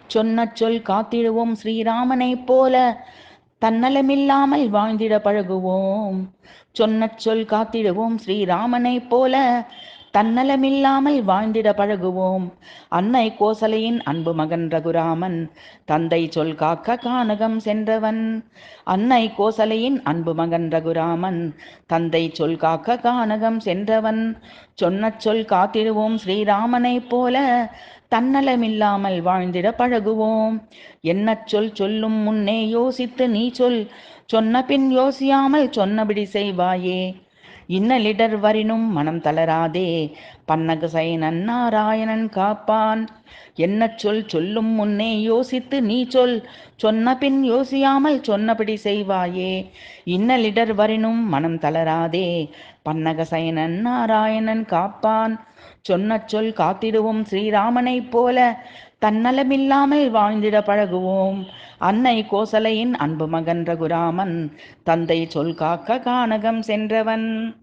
சொன்ன சொல் காத்திடுவோம் ஸ்ரீராமனைப் போல, தன்னலமில்லாமல் வாழ்ந்திட பழகுவோம். சொன்ன சொல் காத்திடுவோம் ஸ்ரீராமனைப் போல, தன்னலமில்லாமல் வாழ்ந்திட பழகுவோம். அன்னை கோசலையின் அன்பு மகன் ரகுராமன், தந்தை சொல் காக்க கானகம் சென்றவன். அன்னை கோசலையின் அன்பு மகன் ரகுராமன், தந்தை சொல் காக்க கானகம் சென்றவன். சொன்ன சொல் காத்திடுவோம் ஸ்ரீராமனைப் போல, தன்னலமில்லாமல் வாழ்ந்திட பழகுவோம். என்ன சொல் சொல்லும் முன்னே யோசித்து நீ சொல், சொன்ன பின் யோசியாமல் சொன்னபடி செய்வாயே. இன்னலிடர் வரினும் மனம் தளராதே, பன்னக சயனன் நாராயணன் காப்பான். என்ன சொல் சொல்லும் முன்னே யோசித்து நீ சொல், சொன்ன பின் யோசியாமல் சொன்னபடி செய்வாயே. இன்னலிடர் வரினும் மனம் தளராதே, பன்னக சயனன் நாராயணன் காப்பான். சொன்ன சொல் காத்திடுவோம் ஸ்ரீராமனைப் போல, தன்னலமில்லாமல் வாழ்ந்திட பழகுவோம். அன்னை கோசலையின் அன்பு மகன் ரகுராமன், தந்தை சொல் காக்க கானகம் சென்றவன்.